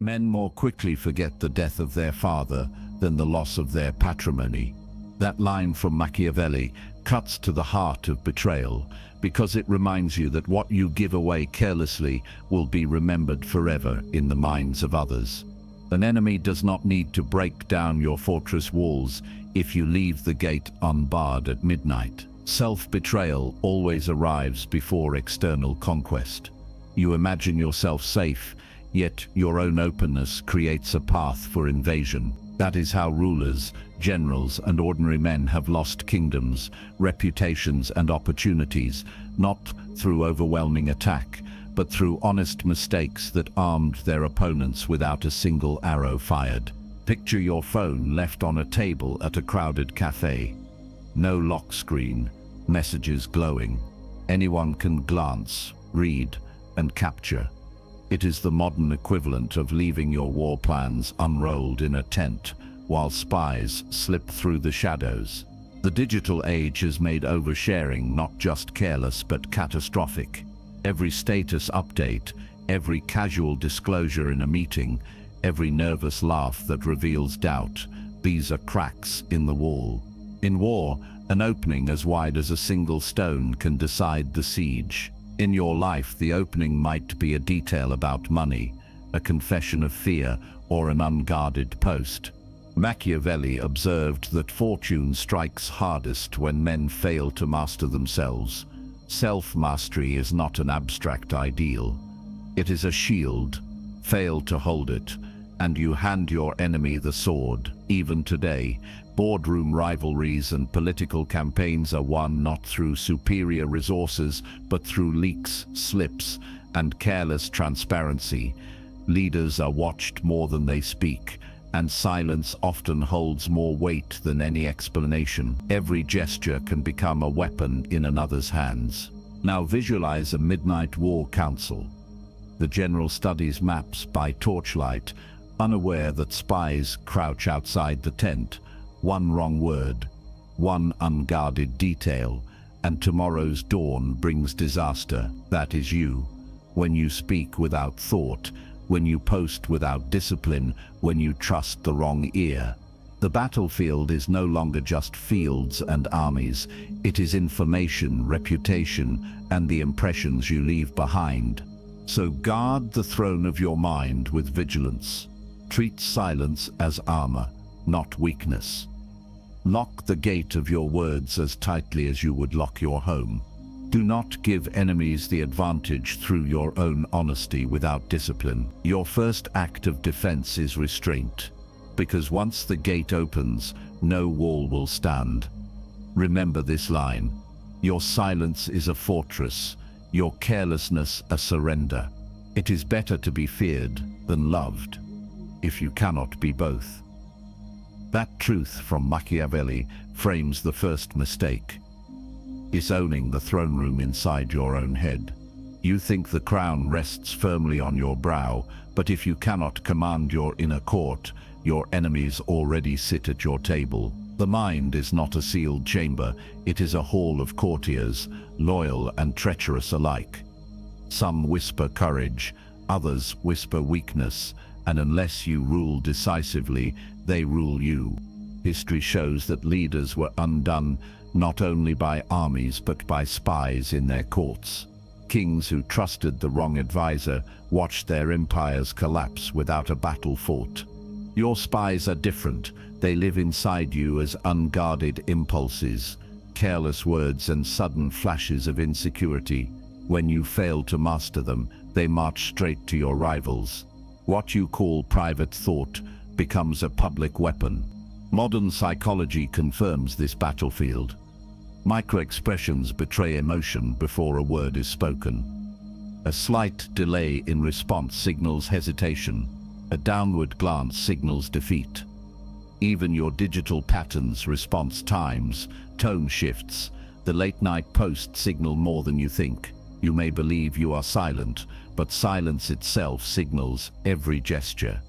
Men more quickly forget the death of their father than the loss of their patrimony. That line from Machiavelli cuts to the heart of betrayal because it reminds you that what you give away carelessly will be remembered forever in the minds of others. An enemy does not need to break down your fortress walls if you leave the gate unbarred at midnight. Self-betrayal always arrives before external conquest. You imagine yourself safe, yet your own openness creates a path for invasion. That is how rulers, generals, and ordinary men have lost kingdoms, reputations, and opportunities, not through overwhelming attack, but through honest mistakes that armed their opponents without a single arrow fired. Picture your phone left on a table at a crowded cafe. No lock screen, messages glowing. Anyone can glance, read, and capture. It is the modern equivalent of leaving your war plans unrolled in a tent while spies slip through the shadows. The digital age has made oversharing not just careless but catastrophic. Every status update, every casual disclosure in a meeting, every nervous laugh that reveals doubt, these are cracks in the wall. In war, an opening as wide as a single stone can decide the siege. In your life, the opening might be a detail about money, a confession of fear, or an unguarded post. Machiavelli observed that fortune strikes hardest when men fail to master themselves. Self-mastery is not an abstract ideal. It is a shield. Fail to hold it, and you hand your enemy the sword. Even today, boardroom rivalries and political campaigns are won not through superior resources, but through leaks, slips, and careless transparency. Leaders are watched more than they speak, and silence often holds more weight than any explanation. Every gesture can become a weapon in another's hands. Now visualize a midnight war council. The general studies maps by torchlight, unaware that spies crouch outside the tent. One wrong word, one unguarded detail, and tomorrow's dawn brings disaster. That is you. When you speak without thought, when you post without discipline, when you trust the wrong ear. The battlefield is no longer just fields and armies. It is information, reputation, and the impressions you leave behind. So guard the throne of your mind with vigilance. Treat silence as armor, not weakness. Lock the gate of your words as tightly as you would lock your home. Do not give enemies the advantage through your own honesty without discipline. Your first act of defense is restraint, because once the gate opens, no wall will stand. Remember this line: your silence is a fortress, your carelessness a surrender. It is better to be feared than loved, if you cannot be both. That truth from Machiavelli frames the first mistake: disowning the throne room inside your own head. You think the crown rests firmly on your brow, but if you cannot command your inner court, your enemies already sit at your table. The mind is not a sealed chamber, it is a hall of courtiers, loyal and treacherous alike. Some whisper courage, others whisper weakness, and unless you rule decisively, they rule you. History shows that leaders were undone not only by armies but by spies in their courts. Kings who trusted the wrong advisor watched their empires collapse without a battle fought. Your spies are different. They live inside you as unguarded impulses, careless words, and sudden flashes of insecurity. When you fail to master them, they march straight to your rivals. What you call private thought becomes a public weapon. Modern psychology confirms this battlefield. Microexpressions betray emotion before a word is spoken. A slight delay in response signals hesitation. A downward glance signals defeat. Even your digital patterns, response times, tone shifts, the late-night posts signal more than you think. You may believe you are silent, but silence itself signals every gesture.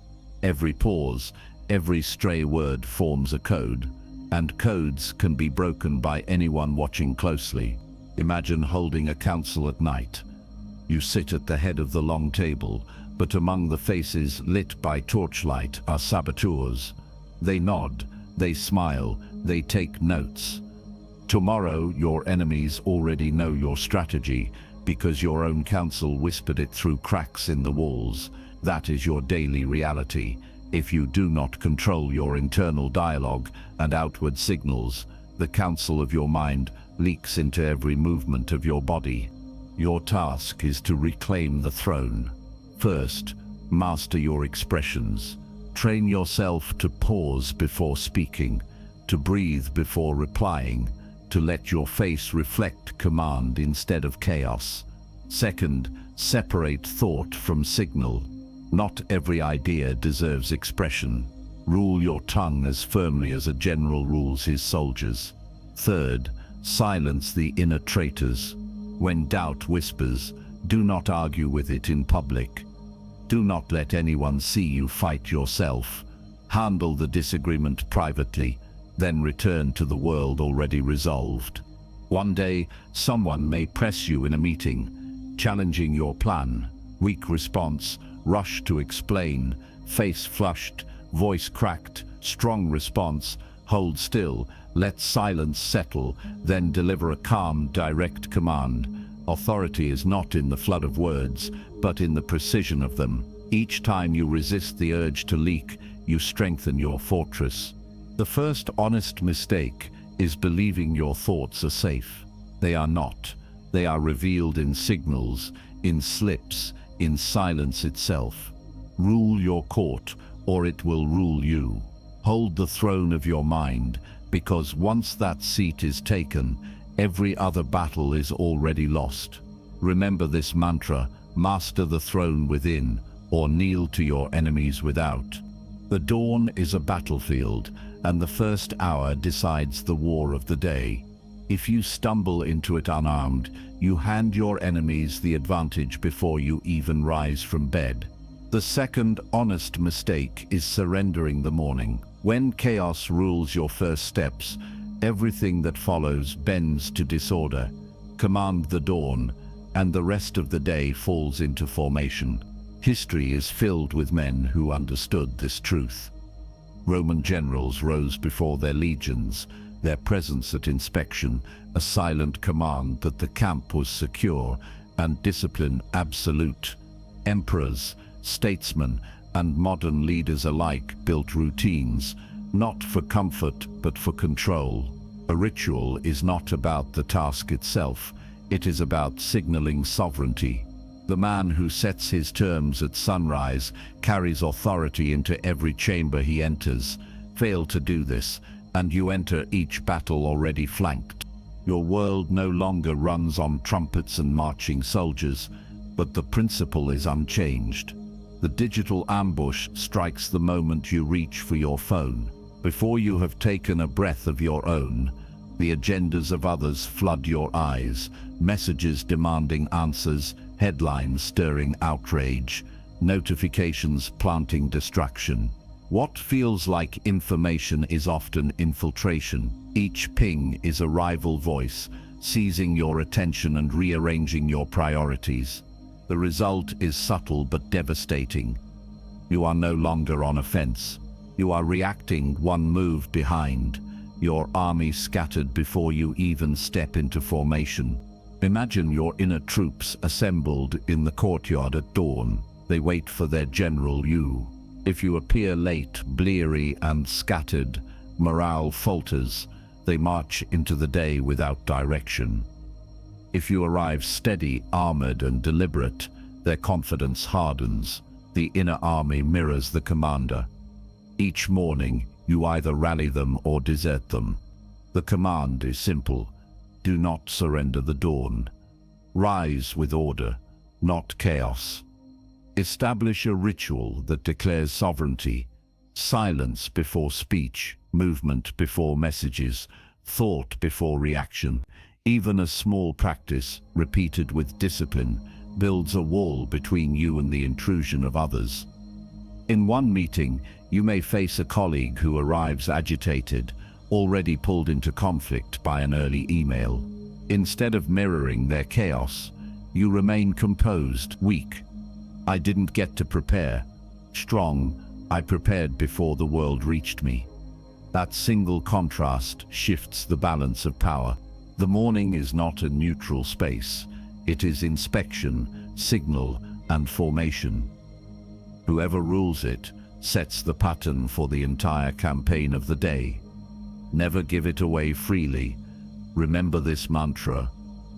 Every pause, every stray word forms a code, and codes can be broken by anyone watching closely. Imagine holding a council at night. You sit at the head of the long table, but among the faces lit by torchlight are saboteurs. They nod, they smile, they take notes. Tomorrow, your enemies already know your strategy because your own counsel whispered it through cracks in the walls. That is your daily reality. If you do not control your internal dialogue and outward signals, the counsel of your mind leaks into every movement of your body. Your task is to reclaim the throne. First, master your expressions. Train yourself to pause before speaking, to breathe before replying, to let your face reflect command instead of chaos. Second, separate thought from signal. Not every idea deserves expression. Rule your tongue as firmly as a general rules his soldiers. Third, silence the inner traitors. When doubt whispers, do not argue with it in public. Do not let anyone see you fight yourself. Handle the disagreement privately, then return to the world already resolved. One day, someone may press you in a meeting, challenging your plan. Weak response, rush to explain, face flushed, voice cracked. Strong response, hold still, let silence settle, then deliver a calm, direct command. Authority is not in the flood of words, but in the precision of them. Each time you resist the urge to leak, you strengthen your fortress. The first honest mistake is believing your thoughts are safe. They are not. They are revealed in signals, in slips, in silence itself. Rule your court, or it will rule you. Hold the throne of your mind, because once that seat is taken, every other battle is already lost. Remember this mantra: master the throne within, or kneel to your enemies without. The dawn is a battlefield, and the first hour decides the war of the day. If you stumble into it unarmed, you hand your enemies the advantage before you even rise from bed. The second honest mistake is surrendering the morning. When chaos rules your first steps, everything that follows bends to disorder. Command the dawn, and the rest of the day falls into formation. History is filled with men who understood this truth. Roman generals rose before their legions, their presence at inspection, a silent command that the camp was secure and discipline absolute. Emperors, statesmen, and modern leaders alike built routines, not for comfort but for control. A ritual is not about the task itself, it is about signaling sovereignty. The man who sets his terms at sunrise carries authority into every chamber he enters. Fail to do this, and you enter each battle already flanked. Your world no longer runs on trumpets and marching soldiers, but the principle is unchanged. The digital ambush strikes the moment you reach for your phone. Before you have taken a breath of your own, the agendas of others flood your eyes, messages demanding answers, headlines stirring outrage, notifications planting distraction. What feels like information is often infiltration. Each ping is a rival voice, seizing your attention and rearranging your priorities. The result is subtle but devastating. You are no longer on offense. You are reacting one move behind, your army scattered before you even step into formation. Imagine your inner troops assembled in the courtyard at dawn. They wait for their general you. If you appear late, bleary and scattered, morale falters. They march into the day without direction. If you arrive steady, armored and deliberate, their confidence hardens. The inner army mirrors the commander. Each morning, you either rally them or desert them. The command is simple: do not surrender the dawn. Rise with order, not chaos. Establish a ritual that declares sovereignty. Silence before speech, movement before messages, thought before reaction. Even a small practice, repeated with discipline, builds a wall between you and the intrusion of others. In one meeting, you may face a colleague who arrives agitated, already pulled into conflict by an early email. Instead of mirroring their chaos, you remain composed, weak. I didn't get to prepare. Strong, I prepared before the world reached me. That single contrast shifts the balance of power. The morning is not a neutral space. It is inspection, signal, and formation. Whoever rules it sets the pattern for the entire campaign of the day. Never give it away freely. Remember this mantra: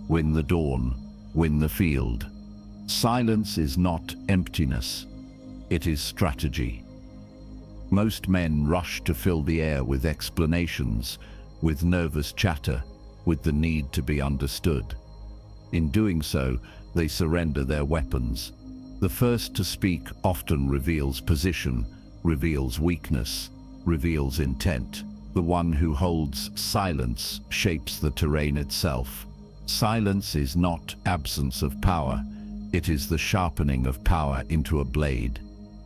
win the dawn, win the field. Silence is not emptiness. It is strategy. Most men rush to fill the air with explanations, with nervous chatter, with the need to be understood. In doing so, they surrender their weapons. The first to speak often reveals position, reveals weakness, reveals intent. The one who holds silence shapes the terrain itself. Silence is not absence of power. It is the sharpening of power into a blade.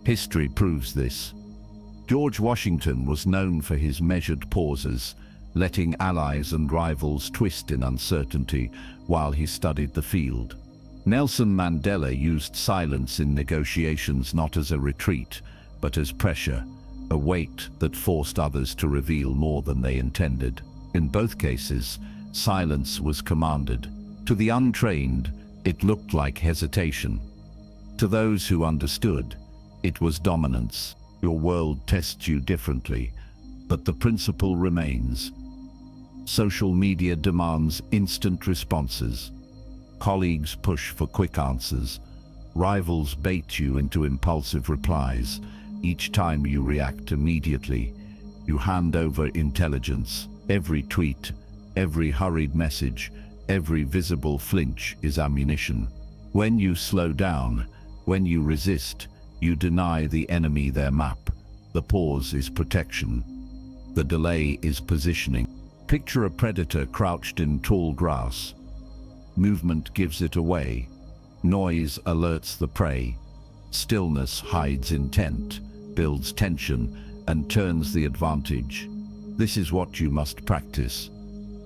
History proves this. George Washington was known for his measured pauses, letting allies and rivals twist in uncertainty while he studied the field. Nelson Mandela used silence in negotiations not as a retreat, but as pressure, a weight that forced others to reveal more than they intended. In both cases, silence was commanded. To the untrained, it looked like hesitation. To those who understood, it was dominance. Your world tests you differently, but the principle remains. Social media demands instant responses. Colleagues push for quick answers. Rivals bait you into impulsive replies. Each time you react immediately, you hand over intelligence. Every tweet, every hurried message, every visible flinch is ammunition. When you slow down, when you resist, you deny the enemy their map. The pause is protection. The delay is positioning. Picture a predator crouched in tall grass. Movement gives it away. Noise alerts the prey. Stillness hides intent, builds tension, and turns the advantage. This is what you must practice.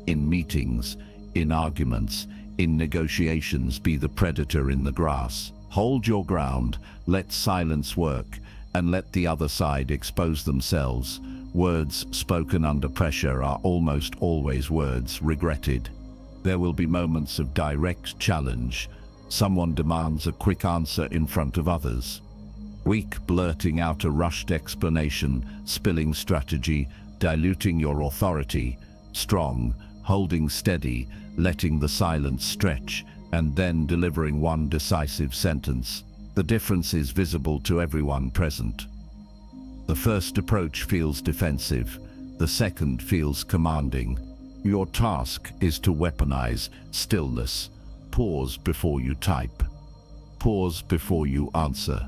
In meetings, in arguments, in negotiations, be the predator in the grass. Hold your ground, let silence work, and let the other side expose themselves. Words spoken under pressure are almost always words regretted. There will be moments of direct challenge. Someone demands a quick answer in front of others. Weak, blurting out a rushed explanation, spilling strategy, diluting your authority. Strong, holding steady, letting the silence stretch, and then delivering one decisive sentence. The difference is visible to everyone present. The first approach feels defensive. The second feels commanding. Your task is to weaponize stillness. Pause before you type. Pause before you answer.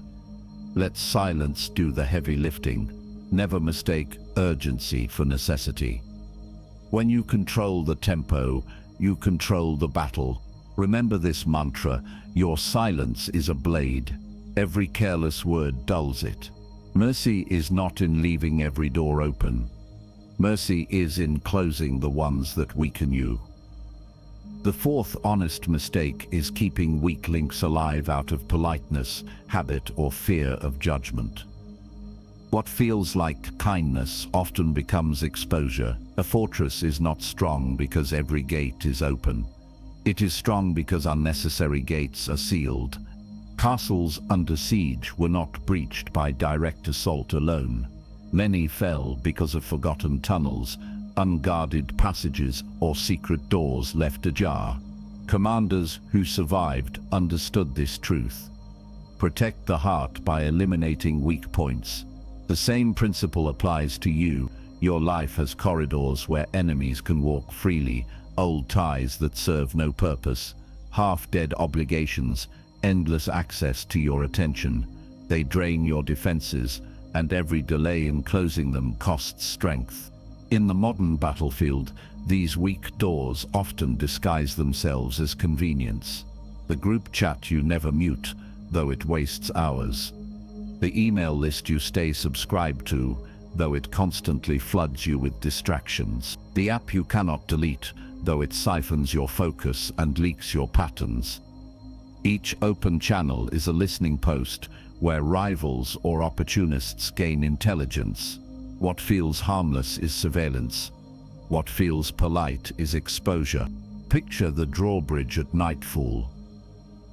Let silence do the heavy lifting. Never mistake urgency for necessity. When you control the tempo, you control the battle. Remember this mantra: your silence is a blade. Every careless word dulls it. Mercy is not in leaving every door open. Mercy is in closing the ones that weaken you. The fourth honest mistake is keeping weak links alive out of politeness, habit, or fear of judgment. What feels like kindness often becomes exposure. A fortress is not strong because every gate is open. It is strong because unnecessary gates are sealed. Castles under siege were not breached by direct assault alone. Many fell because of forgotten tunnels, unguarded passages, or secret doors left ajar. Commanders who survived understood this truth. Protect the heart by eliminating weak points. The same principle applies to you. Your life has corridors where enemies can walk freely, old ties that serve no purpose, half-dead obligations, endless access to your attention. They drain your defenses, and every delay in closing them costs strength. In the modern battlefield, these weak doors often disguise themselves as convenience. The group chat you never mute, though it wastes hours. The email list you stay subscribed to, though it constantly floods you with distractions. The app you cannot delete, though it siphons your focus and leaks your patterns. Each open channel is a listening post where rivals or opportunists gain intelligence. What feels harmless is surveillance. What feels polite is exposure. Picture the drawbridge at nightfall.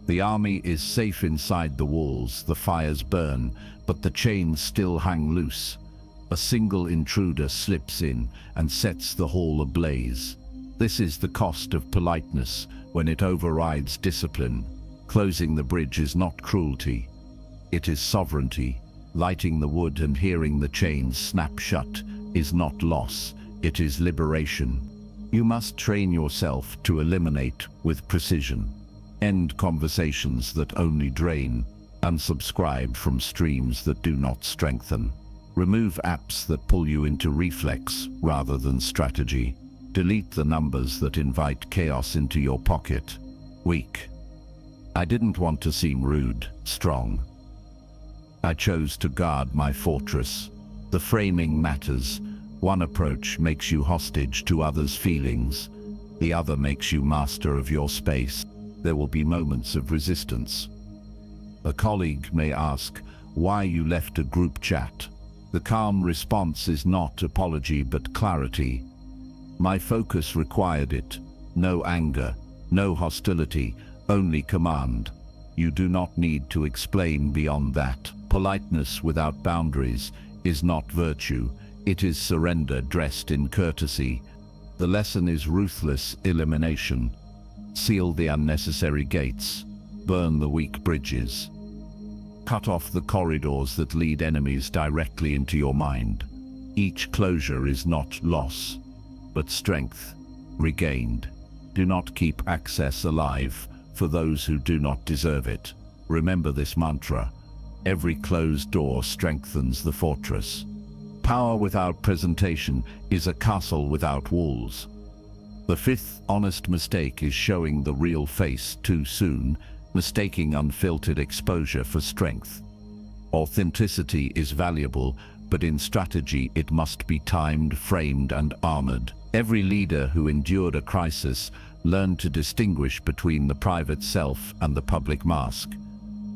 The army is safe inside the walls, the fires burn, but the chains still hang loose. A single intruder slips in and sets the hall ablaze. This is the cost of politeness when it overrides discipline. Closing the bridge is not cruelty. It is sovereignty. Lighting the wood and hearing the chains snap shut is not loss, it is liberation. You must train yourself to eliminate with precision. End conversations that only drain. Unsubscribe from streams that do not strengthen. Remove apps that pull you into reflex rather than strategy. Delete the numbers that invite chaos into your pocket. Weak. I didn't want to seem rude, strong. I chose to guard my fortress. The framing matters. One approach makes you hostage to others' feelings. The other makes you master of your space. There will be moments of resistance. A colleague may ask why you left a group chat. The calm response is not apology but clarity. My focus required it. No anger, no hostility, only command. You do not need to explain beyond that. Politeness without boundaries is not virtue. It is surrender dressed in courtesy. The lesson is ruthless elimination. Seal the unnecessary gates. Burn the weak bridges. Cut off the corridors that lead enemies directly into your mind. Each closure is not loss, but strength regained. Do not keep access alive for those who do not deserve it. Remember this mantra. Every closed door strengthens the fortress. Power without presentation is a castle without walls. The fifth honest mistake is showing the real face too soon, mistaking unfiltered exposure for strength. Authenticity is valuable, but in strategy it must be timed, framed, and armored. Every leader who endured a crisis learned to distinguish between the private self and the public mask.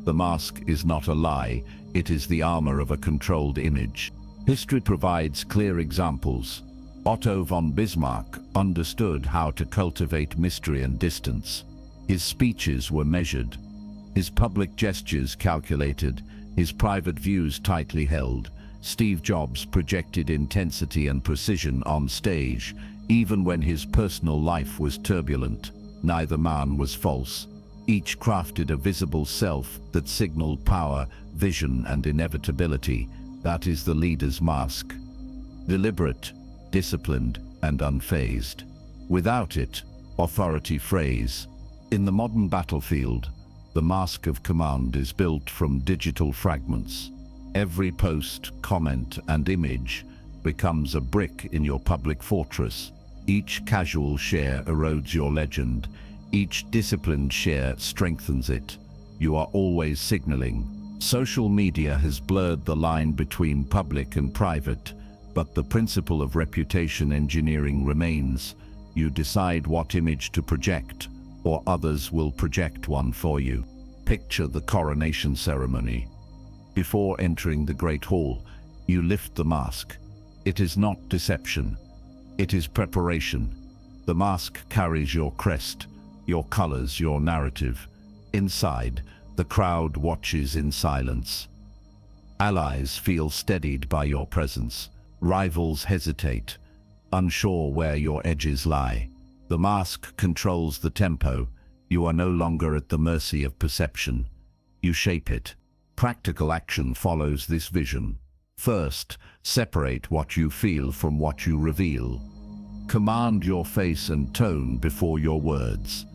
The mask is not a lie, it is the armor of a controlled image. History provides clear examples. Otto von Bismarck understood how to cultivate mystery and distance. His speeches were measured, his public gestures calculated, his private views tightly held. Steve Jobs projected intensity and precision on stage, even when his personal life was turbulent. Neither man was false. Each crafted a visible self that signaled power, vision, and inevitability. That is the leader's mask. Deliberate, disciplined, and unfazed. Without it, authority frays. In the modern battlefield, the mask of command is built from digital fragments. Every post, comment, and image becomes a brick in your public fortress. Each casual share erodes your legend. Each disciplined share strengthens it. You are always signaling. Social media has blurred the line between public and private, but the principle of reputation engineering remains. You decide what image to project, or others will project one for you. Picture the coronation ceremony. Before entering the Great Hall, you lift the mask. It is not deception. It is preparation. The mask carries your crest, your colors, your narrative. Inside, the crowd watches in silence. Allies feel steadied by your presence. Rivals hesitate, unsure where your edges lie. The mask controls the tempo. You are no longer at the mercy of perception. You shape it. Practical action follows this vision. First, separate what you feel from what you reveal. Command your face and tone before your words.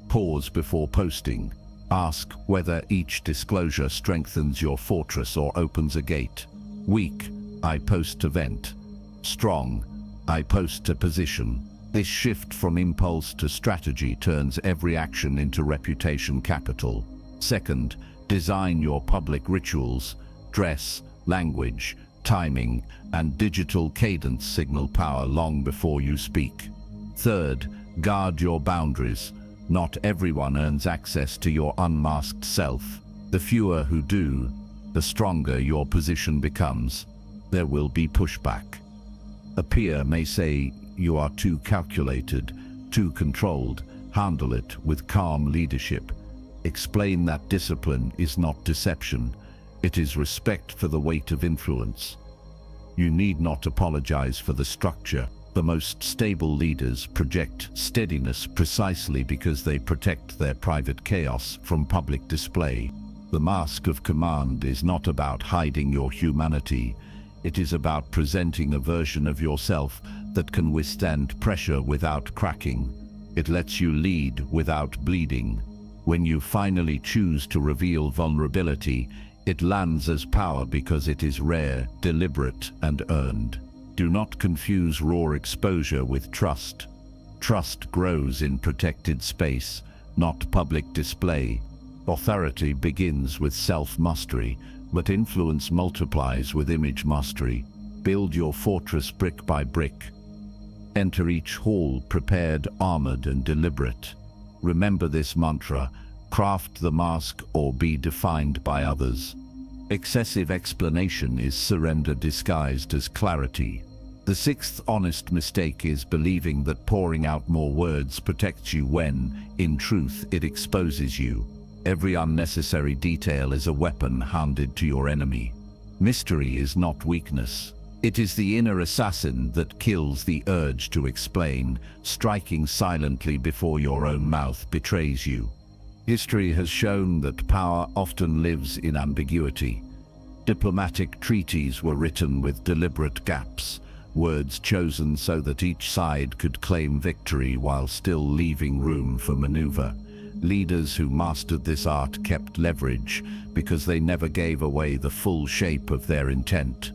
Pause before posting. Ask whether each disclosure strengthens your fortress or opens a gate. Weak, I post to vent. Strong, I post to position. This shift from impulse to strategy turns every action into reputation capital. Second, design your public rituals. Dress, language, timing, and digital cadence signal power long before you speak. Third, guard your boundaries. Not everyone earns access to your unmasked self. The fewer who do, the stronger your position becomes. There will be pushback. A peer may say, "You are too calculated, too controlled. Handle it with calm leadership." Explain that discipline is not deception. It is respect for the weight of influence. You need not apologize for the structure. The most stable leaders project steadiness precisely because they protect their private chaos from public display. The mask of command is not about hiding your humanity. It is about presenting a version of yourself that can withstand pressure without cracking. It lets you lead without bleeding. When you finally choose to reveal vulnerability, it lands as power because it is rare, deliberate, and earned. Do not confuse raw exposure with trust. Trust grows in protected space, not public display. Authority begins with self-mastery, but influence multiplies with image mastery. Build your fortress brick by brick. Enter each hall prepared, armored, and deliberate. Remember this mantra: craft the mask or be defined by others. Excessive explanation is surrender disguised as clarity. The sixth honest mistake is believing that pouring out more words protects you when, in truth, it exposes you. Every unnecessary detail is a weapon handed to your enemy. Mystery is not weakness. It is the inner assassin that kills the urge to explain, striking silently before your own mouth betrays you. History has shown that power often lives in ambiguity. Diplomatic treaties were written with deliberate gaps, words chosen so that each side could claim victory while still leaving room for maneuver. Leaders who mastered this art kept leverage because they never gave away the full shape of their intent.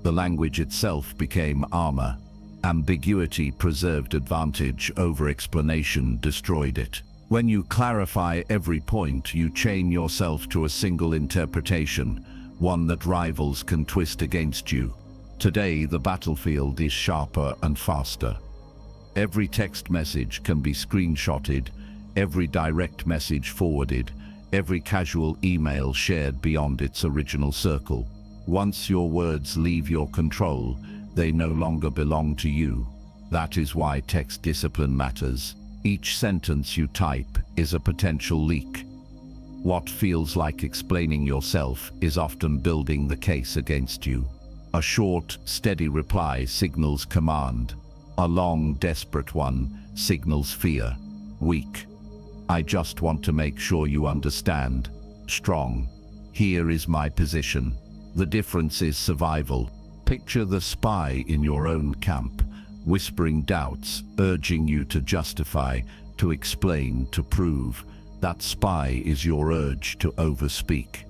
The language itself became armor. Ambiguity preserved advantage, over-explanation destroyed it. When you clarify every point, you chain yourself to a single interpretation, one that rivals can twist against you. Today, the battlefield is sharper and faster. Every text message can be screenshotted, every direct message forwarded, every casual email shared beyond its original circle. Once your words leave your control, they no longer belong to you. That is why text discipline matters. Each sentence you type is a potential leak. What feels like explaining yourself is often building the case against you. A short, steady reply signals command. A long, desperate one signals fear. Weak. I just want to make sure you understand. Strong. Here is my position. The difference is survival. Picture the spy in your own camp, whispering doubts, urging you to justify, to explain, to prove. That spy is your urge to overspeak.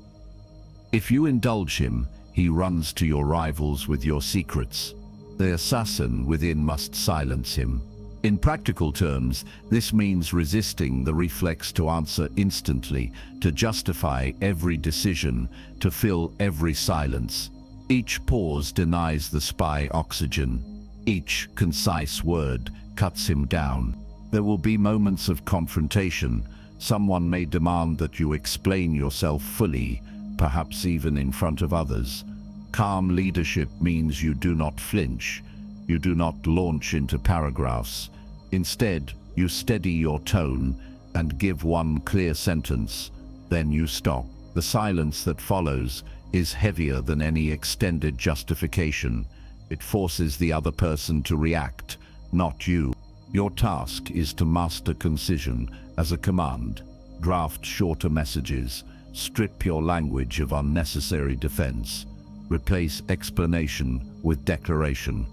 If you indulge him, he runs to your rivals with your secrets. The assassin within must silence him. In practical terms, this means resisting the reflex to answer instantly, to justify every decision, to fill every silence. Each pause denies the spy oxygen. Each concise word cuts him down. There will be moments of confrontation. Someone may demand that you explain yourself fully, perhaps even in front of others. Calm leadership means you do not flinch. You do not launch into paragraphs. Instead, you steady your tone and give one clear sentence. Then you stop. The silence that follows is heavier than any extended justification. It forces the other person to react, not you. Your task is to master concision as a command. Draft shorter messages. Strip your language of unnecessary defense. Replace explanation with declaration.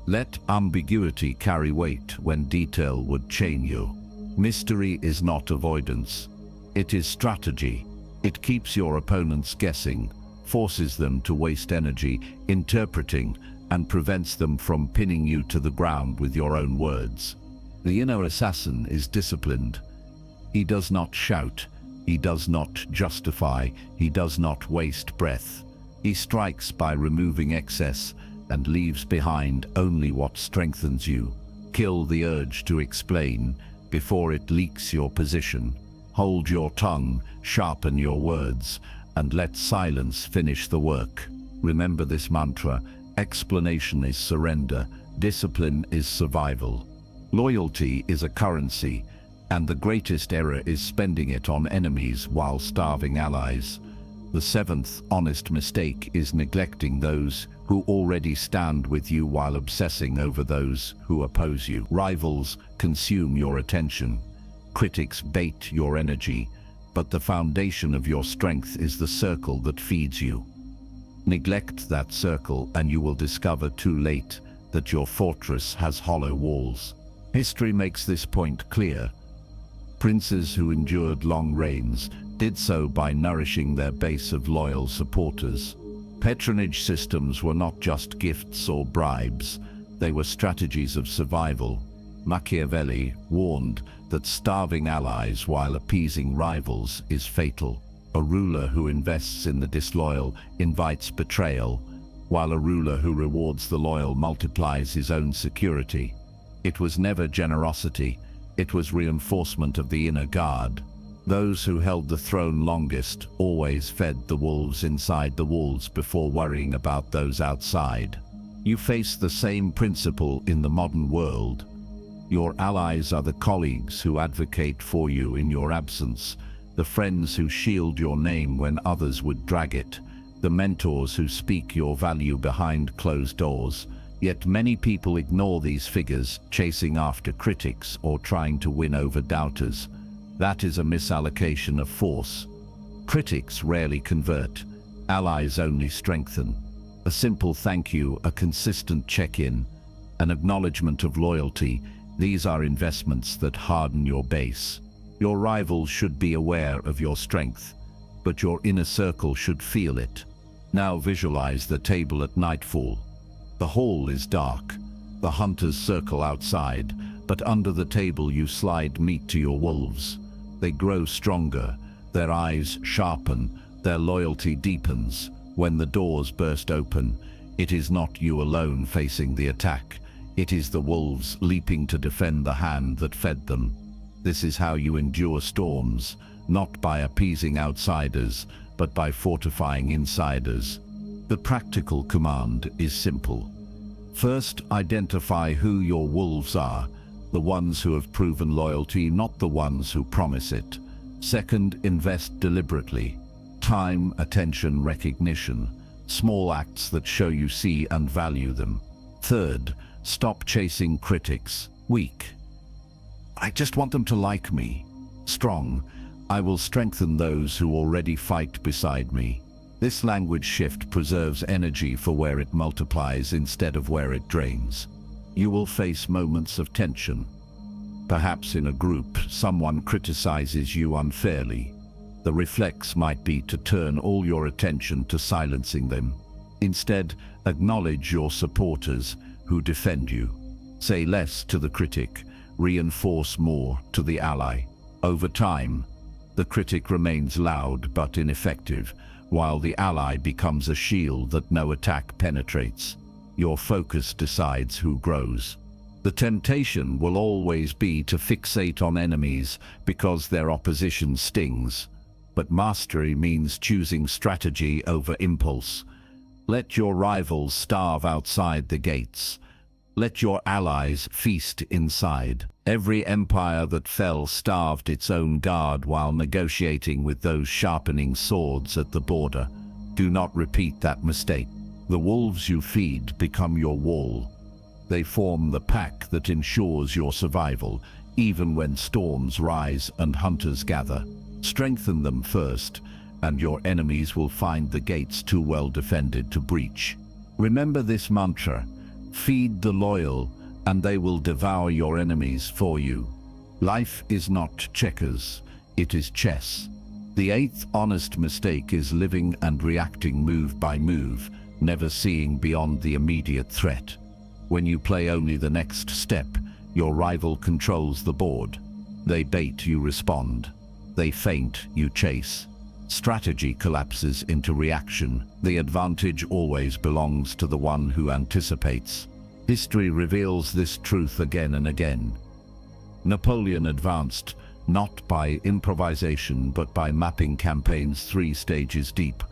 Let ambiguity carry weight when detail would chain you. Mystery is not avoidance. It is strategy. It keeps your opponents guessing, forces them to waste energy interpreting, and prevents them from pinning you to the ground with your own words. The inner assassin is disciplined. He does not shout. He does not justify. He does not waste breath. He strikes by removing excess and leaves behind only what strengthens you. Kill the urge to explain, before it leaks your position. Hold your tongue, sharpen your words, and let silence finish the work. Remember this mantra: explanation is surrender, discipline is survival. Loyalty is a currency, and the greatest error is spending it on enemies while starving allies. The seventh honest mistake is neglecting those who already stand with you while obsessing over those who oppose you. Rivals consume your attention. Critics bait your energy, but the foundation of your strength is the circle that feeds you. Neglect that circle and you will discover too late that your fortress has hollow walls. History makes this point clear. Princes who endured long reigns did so by nourishing their base of loyal supporters. Patronage systems were not just gifts or bribes, they were strategies of survival. Machiavelli warned that starving allies while appeasing rivals is fatal. A ruler who invests in the disloyal invites betrayal, while a ruler who rewards the loyal multiplies his own security. It was never generosity, it was reinforcement of the inner guard. Those who held the throne longest always fed the wolves inside the walls before worrying about those outside. You face the same principle in the modern world. Your allies are the colleagues who advocate for you in your absence, the friends who shield your name when others would drag it, the mentors who speak your value behind closed doors. Yet many people ignore these figures, chasing after critics or trying to win over doubters. That is a misallocation of force. Critics rarely convert, allies only strengthen. A simple thank you, a consistent check-in, an acknowledgement of loyalty, these are investments that harden your base. Your rivals should be aware of your strength, but your inner circle should feel it. Now visualize the table at nightfall. The hall is dark. The hunters circle outside, but under the table you slide meat to your wolves. They grow stronger, their eyes sharpen, their loyalty deepens. When the doors burst open, it is not you alone facing the attack. It is the wolves leaping to defend the hand that fed them. This is how you endure storms, not by appeasing outsiders, but by fortifying insiders. The practical command is simple. First, identify who your wolves are, the ones who have proven loyalty, not the ones who promise it. Second, invest deliberately. Time, attention, recognition. Small acts that show you see and value them. Third, stop chasing critics. Weak. I just want them to like me. Strong. I will strengthen those who already fight beside me. This language shift preserves energy for where it multiplies instead of where it drains. You will face moments of tension. Perhaps in a group, someone criticizes you unfairly. The reflex might be to turn all your attention to silencing them. Instead, acknowledge your supporters who defend you. Say less to the critic, reinforce more to the ally. Over time, the critic remains loud but ineffective, while the ally becomes a shield that no attack penetrates. Your focus decides who grows. The temptation will always be to fixate on enemies because their opposition stings. But mastery means choosing strategy over impulse. Let your rivals starve outside the gates. Let your allies feast inside. Every empire that fell starved its own guard while negotiating with those sharpening swords at the border. Do not repeat that mistake. The wolves you feed become your wall. They form the pack that ensures your survival, even when storms rise and hunters gather. Strengthen them first, and your enemies will find the gates too well defended to breach. Remember this mantra: feed the loyal, and they will devour your enemies for you. Life is not checkers, it is chess. The eighth honest mistake is living and reacting move by move, never seeing beyond the immediate threat. When you play only the next step, your rival controls the board. They bait, you respond. They feint, you chase. Strategy collapses into reaction. The advantage always belongs to the one who anticipates. History reveals this truth again and again. Napoleon advanced, not by improvisation but by mapping campaigns 3 stages deep,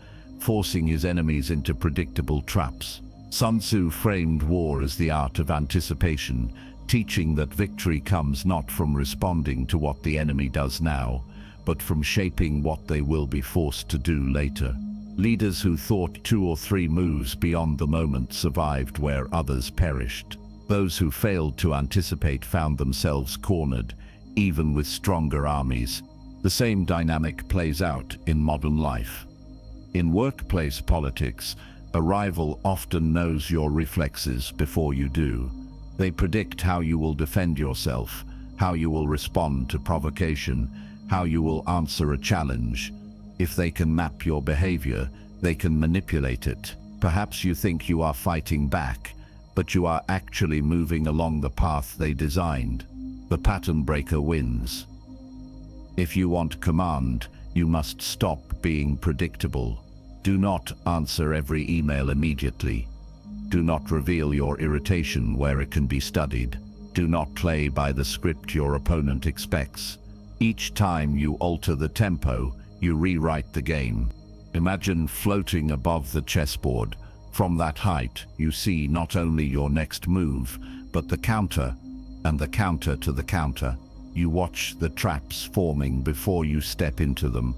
forcing his enemies into predictable traps. Sun Tzu framed war as the art of anticipation, teaching that victory comes not from responding to what the enemy does now, but from shaping what they will be forced to do later. Leaders who thought 2 or 3 moves beyond the moment survived where others perished. Those who failed to anticipate found themselves cornered, even with stronger armies. The same dynamic plays out in modern life. In workplace politics, a rival often knows your reflexes before you do. They predict how you will defend yourself, how you will respond to provocation, how you will answer a challenge. If they can map your behavior, they can manipulate it. Perhaps you think you are fighting back, but you are actually moving along the path they designed. The pattern breaker wins. If you want command, you must stop being predictable. Do not answer every email immediately. Do not reveal your irritation where it can be studied. Do not play by the script your opponent expects. Each time you alter the tempo, you rewrite the game. Imagine floating above the chessboard. From that height, you see not only your next move, but the counter, and the counter to the counter. You watch the traps forming before you step into them.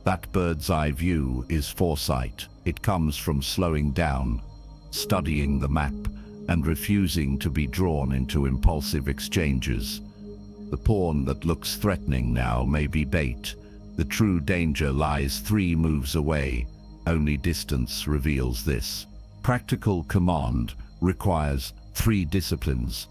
That bird's eye view is foresight. It comes from slowing down, studying the map, and refusing to be drawn into impulsive exchanges. The pawn that looks threatening now may be bait. The true danger lies 3 moves away. Only distance reveals this. Practical command requires 3 disciplines.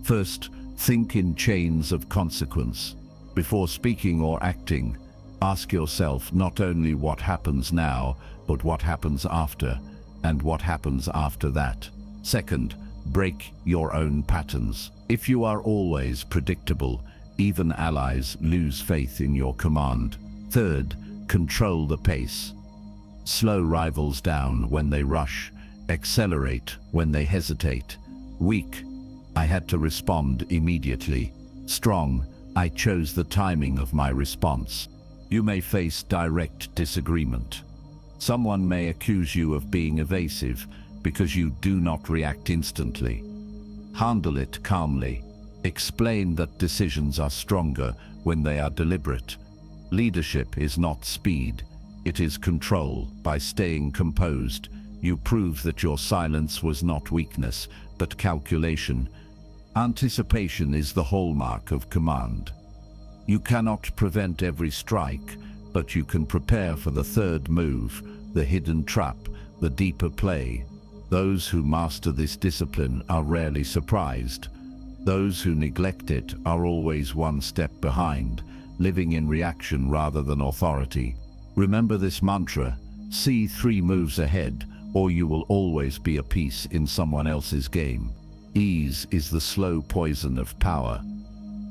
First, think in chains of consequence. Before speaking or acting, ask yourself not only what happens now, but what happens after, and what happens after that. Second, break your own patterns. If you are always predictable, even allies lose faith in your command. Third, control the pace. Slow rivals down when they rush, accelerate when they hesitate. Weak, I had to respond immediately. Strong, I chose the timing of my response. You may face direct disagreement. Someone may accuse you of being evasive because you do not react instantly. Handle it calmly. Explain that decisions are stronger when they are deliberate. Leadership is not speed, it is control. By staying composed, you prove that your silence was not weakness, but calculation. Anticipation is the hallmark of command. You cannot prevent every strike, but you can prepare for the third move, the hidden trap, the deeper play. Those who master this discipline are rarely surprised. Those who neglect it are always one step behind, living in reaction rather than authority. Remember this mantra: see 3 moves ahead, or you will always be a piece in someone else's game. Ease is the slow poison of power.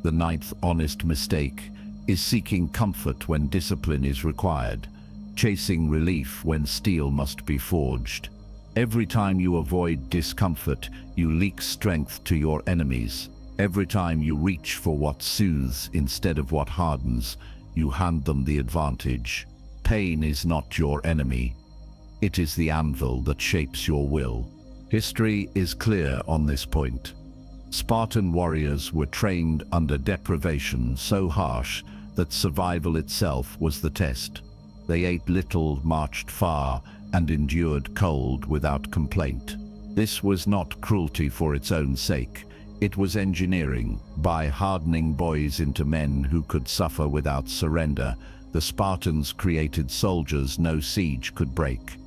The 9th honest mistake is seeking comfort when discipline is required, chasing relief when steel must be forged. Every time you avoid discomfort, you leak strength to your enemies. Every time you reach for what soothes instead of what hardens, you hand them the advantage. Pain is not your enemy. It is the anvil that shapes your will. History is clear on this point. Spartan warriors were trained under deprivation so harsh that survival itself was the test. They ate little, marched far, and endured cold without complaint. This was not cruelty for its own sake. It was engineering. By hardening boys into men who could suffer without surrender, the Spartans created soldiers no siege could break.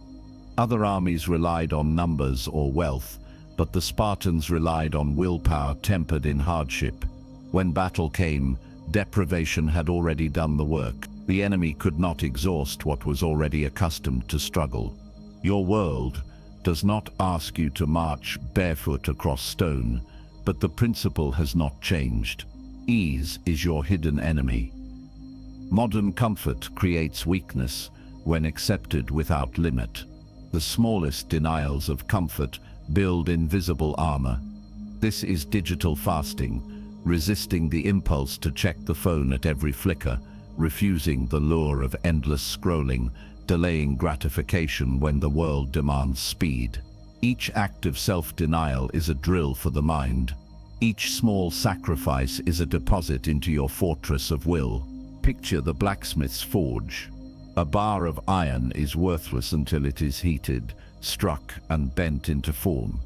Other armies relied on numbers or wealth, but the Spartans relied on willpower tempered in hardship. When battle came, deprivation had already done the work. The enemy could not exhaust what was already accustomed to struggle. Your world does not ask you to march barefoot across stone, but the principle has not changed. Ease is your hidden enemy. Modern comfort creates weakness when accepted without limit. The smallest denials of comfort build invisible armor. This is digital fasting, resisting the impulse to check the phone at every flicker, refusing the lure of endless scrolling, delaying gratification when the world demands speed. Each act of self-denial is a drill for the mind. Each small sacrifice is a deposit into your fortress of will. Picture the blacksmith's forge. A bar of iron is worthless until it is heated, struck, and bent into form.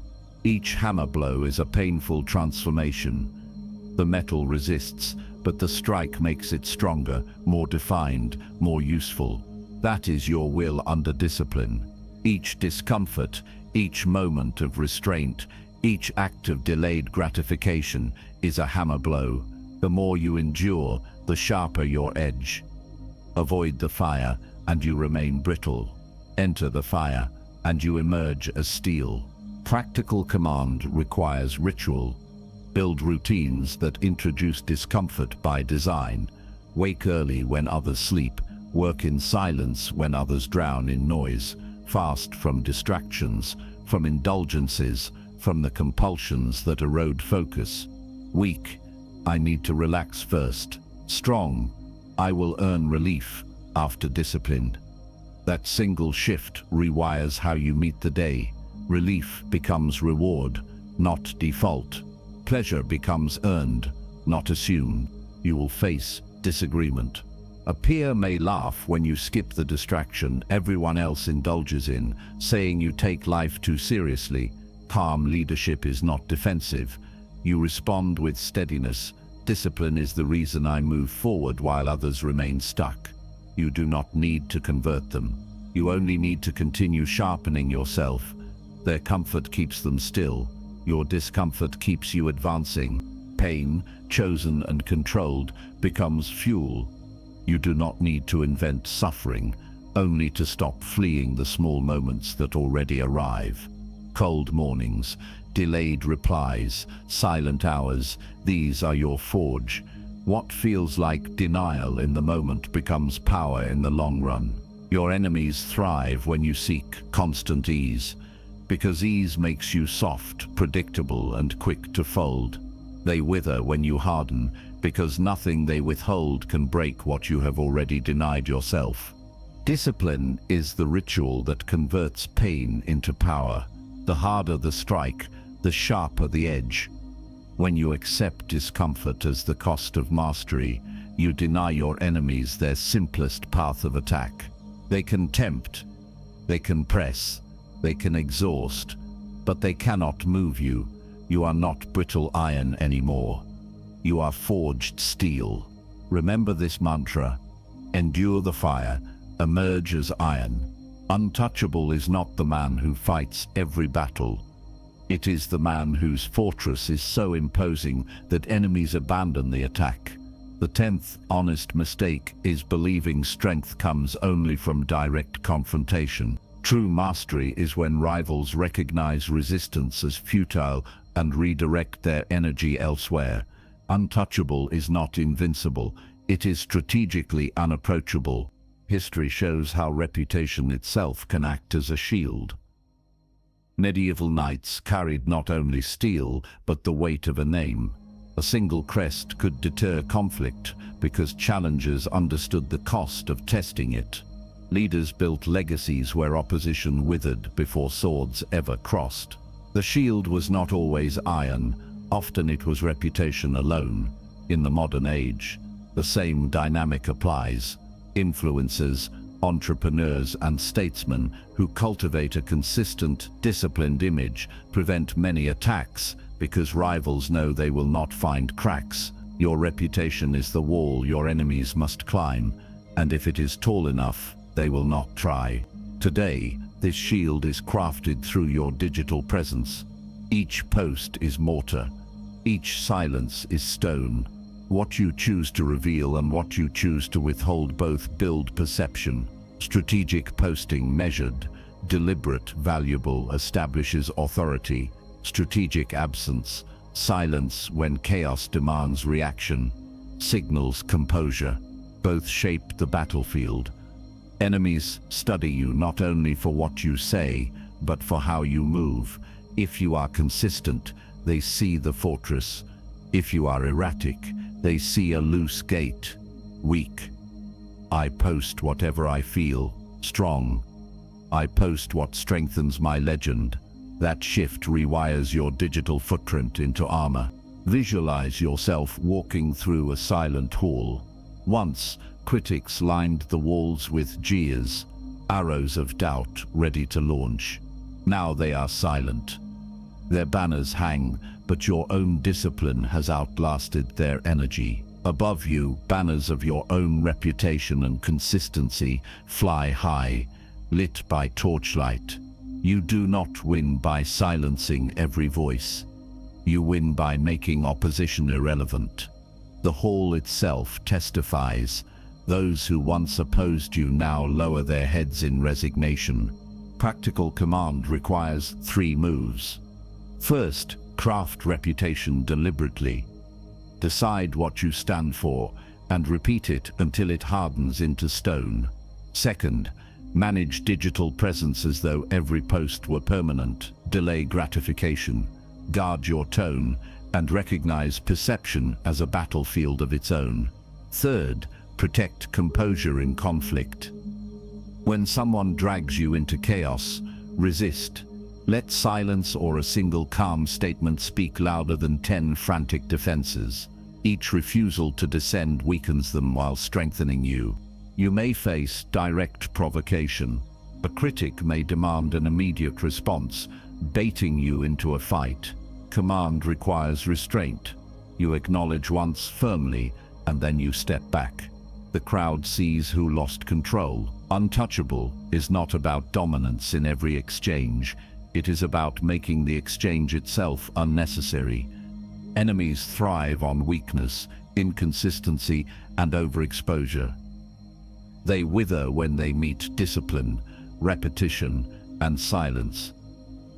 Each hammer blow is a painful transformation. The metal resists, but the strike makes it stronger, more defined, more useful. That is your will under discipline. Each discomfort, each moment of restraint, each act of delayed gratification is a hammer blow. The more you endure, the sharper your edge. Avoid the fire, and you remain brittle. Enter the fire, and you emerge as steel. Practical command requires ritual. Build routines that introduce discomfort by design. Wake early when others sleep. Work in silence when others drown in noise. Fast from distractions, from indulgences, from the compulsions that erode focus. Weak, I need to relax first. Strong, I will earn relief after discipline. That single shift rewires how you meet the day. Relief becomes reward, not default. Pleasure becomes earned, not assumed. You will face disagreement. A peer may laugh when you skip the distraction everyone else indulges in, saying you take life too seriously. Calm leadership is not defensive. You respond with steadiness. Discipline is the reason I move forward while others remain stuck. You do not need to convert them. You only need to continue sharpening yourself. Their comfort keeps them still. Your discomfort keeps you advancing. Pain, chosen and controlled, becomes fuel. You do not need to invent suffering, only to stop fleeing the small moments that already arrive. Cold mornings, delayed replies, silent hours, these are your forge. What feels like denial in the moment becomes power in the long run. Your enemies thrive when you seek constant ease, because ease makes you soft, predictable, and quick to fold. They wither when you harden, because nothing they withhold can break what you have already denied yourself. Discipline is the ritual that converts pain into power. The harder the strike, the sharper the edge. When you accept discomfort as the cost of mastery, you deny your enemies their simplest path of attack. They can tempt, they can press, they can exhaust, but they cannot move you. You are not brittle iron anymore. You are forged steel. Remember this mantra: endure the fire, emerge as iron. Untouchable is not the man who fights every battle. It is the man whose fortress is so imposing that enemies abandon the attack. The 10th honest mistake is believing strength comes only from direct confrontation. True mastery is when rivals recognize resistance as futile and redirect their energy elsewhere. Untouchable is not invincible, it is strategically unapproachable. History shows how reputation itself can act as a shield. Medieval knights carried not only steel, but the weight of a name. A single crest could deter conflict because challengers understood the cost of testing it. Leaders built legacies where opposition withered before swords ever crossed. The shield was not always iron, often it was reputation alone. In the modern age, the same dynamic applies. Influencers, entrepreneurs, and statesmen who cultivate a consistent, disciplined image prevent many attacks because rivals know they will not find cracks. Your reputation is the wall your enemies must climb, and if it is tall enough, they will not try. Today, this shield is crafted through your digital presence. Each post is mortar. Each silence is stone. What you choose to reveal and what you choose to withhold both build perception. Strategic posting measured, deliberate, valuable, establishes authority. Strategic absence, silence when chaos demands reaction, signals composure. Both shape the battlefield. Enemies study you not only for what you say, but for how you move. If you are consistent, they see the fortress. If you are erratic, they see a loose gate. Weak. I post whatever I feel. Strong. I post what strengthens my legend. That shift rewires your digital footprint into armor. Visualize yourself walking through a silent hall. Once, critics lined the walls with jeers, arrows of doubt ready to launch. Now they are silent. Their banners hang, but your own discipline has outlasted their energy. Above you, banners of your own reputation and consistency fly high, lit by torchlight. You do not win by silencing every voice. You win by making opposition irrelevant. The hall itself testifies. Those who once opposed you now lower their heads in resignation. Practical command requires 3 moves. First, craft reputation deliberately. Decide what you stand for and repeat it until it hardens into stone. Second, manage digital presence as though every post were permanent. Delay gratification. Guard your tone and recognize perception as a battlefield of its own. Third, protect composure in conflict. When someone drags you into chaos, resist. Let silence or a single calm statement speak louder than 10 frantic defenses. Each refusal to descend weakens them while strengthening you. You may face direct provocation. A critic may demand an immediate response, baiting you into a fight. Command requires restraint. You acknowledge once firmly, and then you step back. The crowd sees who lost control. Untouchable is not about dominance in every exchange. It is about making the exchange itself unnecessary. Enemies thrive on weakness, inconsistency, and overexposure. They wither when they meet discipline, repetition, and silence.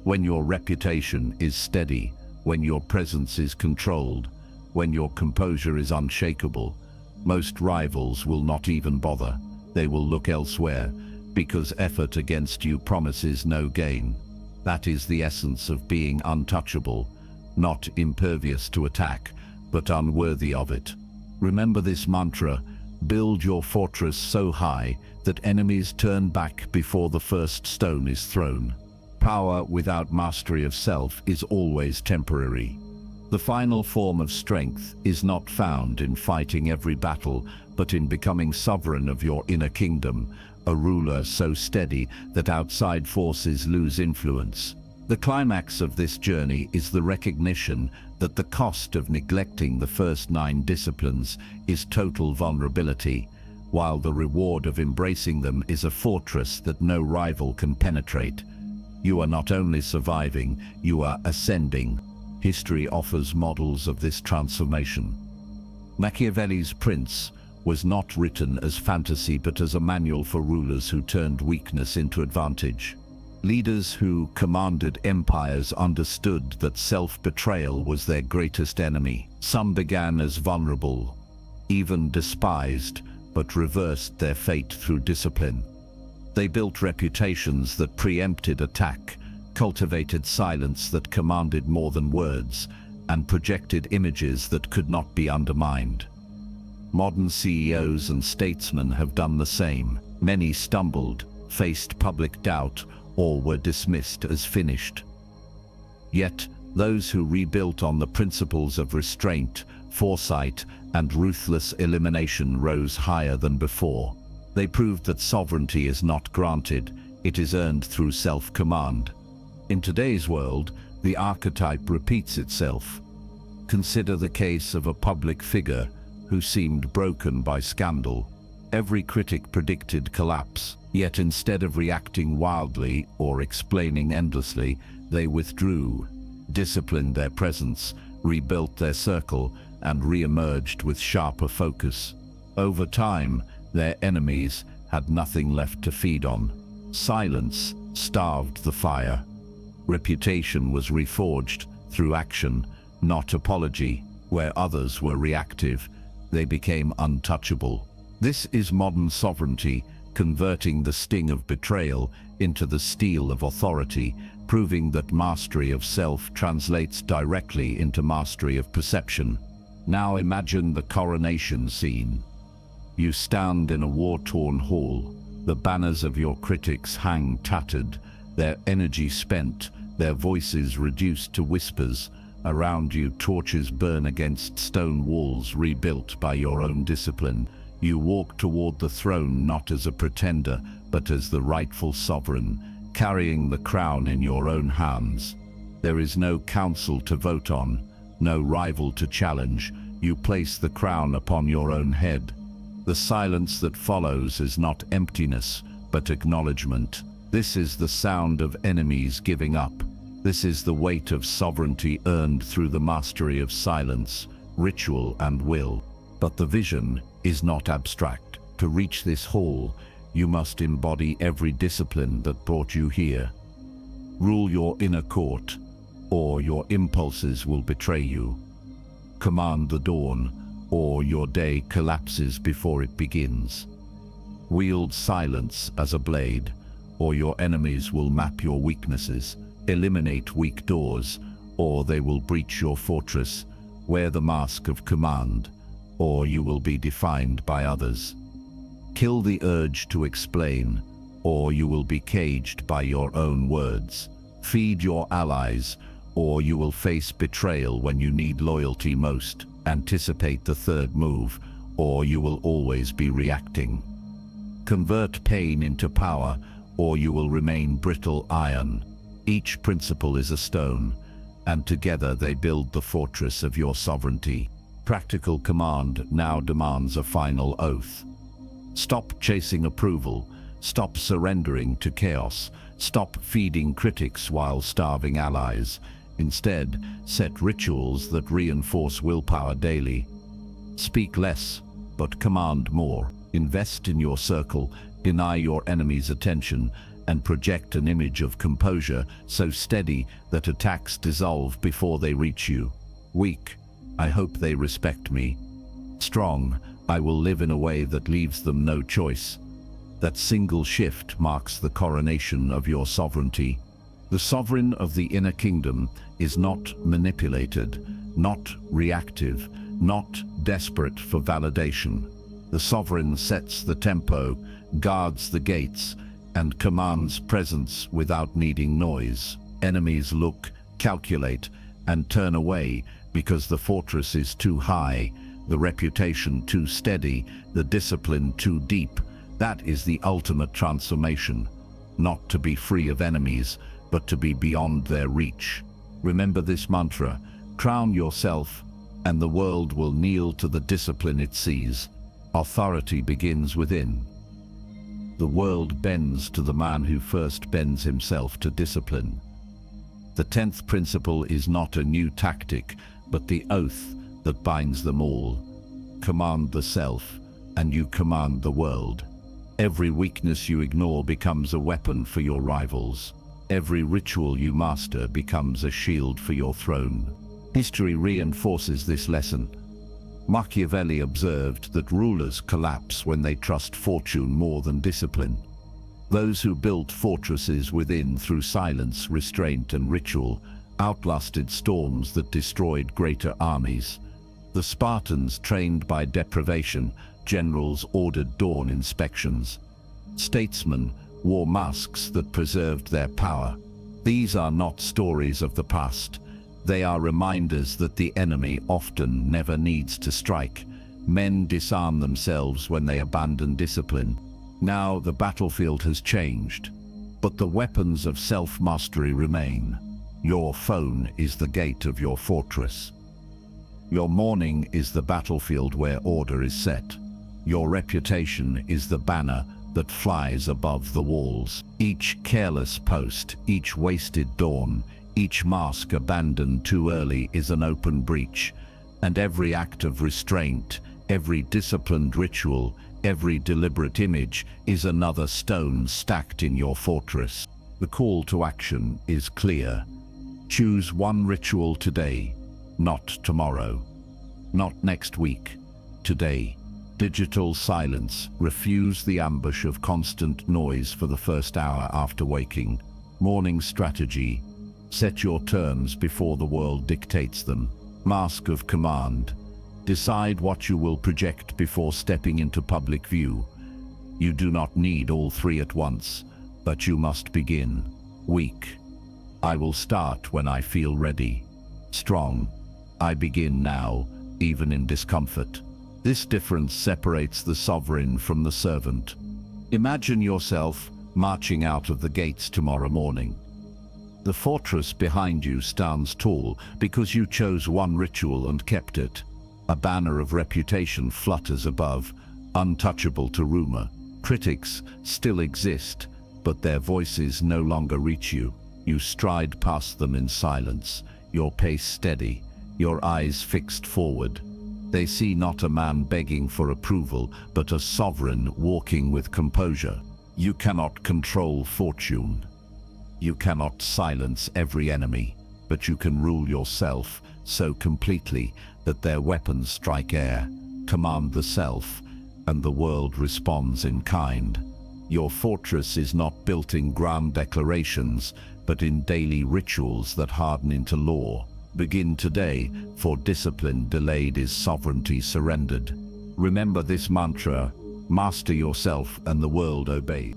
When your reputation is steady, when your presence is controlled, when your composure is unshakable, most rivals will not even bother. They will look elsewhere, because effort against you promises no gain. That is the essence of being untouchable, not impervious to attack, but unworthy of it. Remember this mantra: build your fortress so high that enemies turn back before the first stone is thrown. Power without mastery of self is always temporary. The final form of strength is not found in fighting every battle, but in becoming sovereign of your inner kingdom, a ruler so steady that outside forces lose influence. The climax of this journey is the recognition that the cost of neglecting the first 9 disciplines is total vulnerability, while the reward of embracing them is a fortress that no rival can penetrate. You are not only surviving, you are ascending. History offers models of this transformation. Machiavelli's Prince was not written as fantasy but as a manual for rulers who turned weakness into advantage. Leaders who commanded empires understood that self-betrayal was their greatest enemy. Some began as vulnerable, even despised, but reversed their fate through discipline. They built reputations that preempted attack, cultivated silence that commanded more than words, and projected images that could not be undermined. Modern CEOs and statesmen have done the same. Many stumbled, faced public doubt, or were dismissed as finished. Yet, those who rebuilt on the principles of restraint, foresight, and ruthless elimination rose higher than before. They proved that sovereignty is not granted, it is earned through self-command. In today's world, the archetype repeats itself. Consider the case of a public figure who seemed broken by scandal. Every critic predicted collapse, yet instead of reacting wildly or explaining endlessly, they withdrew, disciplined their presence, rebuilt their circle, and re-emerged with sharper focus. Over time, their enemies had nothing left to feed on. Silence starved the fire. Reputation was reforged through action, not apology. Where others were reactive, they became untouchable. This is modern sovereignty, converting the sting of betrayal into the steel of authority, proving that mastery of self translates directly into mastery of perception. Now imagine the coronation scene. You stand in a war-torn hall. The banners of your critics hang tattered, their energy spent, their voices reduced to whispers. Around you, torches burn against stone walls rebuilt by your own discipline. You walk toward the throne not as a pretender, but as the rightful sovereign, carrying the crown in your own hands. There is no council to vote on, no rival to challenge. You place the crown upon your own head. The silence that follows is not emptiness, but acknowledgement. This is the sound of enemies giving up. This is the weight of sovereignty earned through the mastery of silence, ritual, and will. But the vision is not abstract. To reach this hall, you must embody every discipline that brought you here. Rule your inner court, or your impulses will betray you. Command the dawn, or your day collapses before it begins. Wield silence as a blade, or your enemies will map your weaknesses. Eliminate weak doors, or they will breach your fortress. Wear the mask of command, or you will be defined by others. Kill the urge to explain, or you will be caged by your own words. Feed your allies, or you will face betrayal when you need loyalty most. Anticipate the third move, or you will always be reacting. Convert pain into power, or you will remain brittle iron. Each principle is a stone, and together they build the fortress of your sovereignty. Practical command now demands a final oath. Stop chasing approval. Stop surrendering to chaos. Stop feeding critics while starving allies. Instead, set rituals that reinforce willpower daily. Speak less, but command more. Invest in your circle, deny your enemies attention, and project an image of composure so steady that attacks dissolve before they reach you. Weak, I hope they respect me. Strong, I will live in a way that leaves them no choice. That single shift marks the coronation of your sovereignty. The sovereign of the inner kingdom is not manipulated, not reactive, not desperate for validation. The sovereign sets the tempo, guards the gates, and commands presence without needing noise. Enemies look, calculate, and turn away because the fortress is too high, the reputation too steady, the discipline too deep. That is the ultimate transformation. Not to be free of enemies, but to be beyond their reach. Remember this mantra: crown yourself, and the world will kneel to the discipline it sees. Authority begins within. The world bends to the man who first bends himself to discipline. The 10th principle is not a new tactic, but the oath that binds them all. Command the self, and you command the world. Every weakness you ignore becomes a weapon for your rivals. Every ritual you master becomes a shield for your throne. History reinforces this lesson. Machiavelli observed that rulers collapse when they trust fortune more than discipline. Those who built fortresses within through silence, restraint, and ritual outlasted storms that destroyed greater armies. The Spartans trained by deprivation, generals ordered dawn inspections. Statesmen wore masks that preserved their power. These are not stories of the past. They are reminders that the enemy often never needs to strike. Men disarm themselves when they abandon discipline. Now the battlefield has changed, but the weapons of self-mastery remain. Your phone is the gate of your fortress. Your morning is the battlefield where order is set. Your reputation is the banner that flies above the walls. Each careless post, each wasted dawn, each mask abandoned too early is an open breach, and every act of restraint, every disciplined ritual, every deliberate image is another stone stacked in your fortress. The call to action is clear. Choose one ritual today, not tomorrow. Not next week, today. Digital silence. Refuse the ambush of constant noise for the first hour after waking. Morning strategy. Set your terms before the world dictates them. Mask of command. Decide what you will project before stepping into public view. You do not need all three at once, but you must begin. Weak. I will start when I feel ready. Strong. I begin now, even in discomfort. This difference separates the sovereign from the servant. Imagine yourself marching out of the gates tomorrow morning. The fortress behind you stands tall because you chose one ritual and kept it. A banner of reputation flutters above, untouchable to rumor. Critics still exist, but their voices no longer reach you. You stride past them in silence, your pace steady, your eyes fixed forward. They see not a man begging for approval, but a sovereign walking with composure. You cannot control fortune. You cannot silence every enemy, but you can rule yourself so completely that their weapons strike air, command the self, and the world responds in kind. Your fortress is not built in grand declarations, but in daily rituals that harden into law. Begin today, for discipline delayed is sovereignty surrendered. Remember this mantra: master yourself and the world obeys.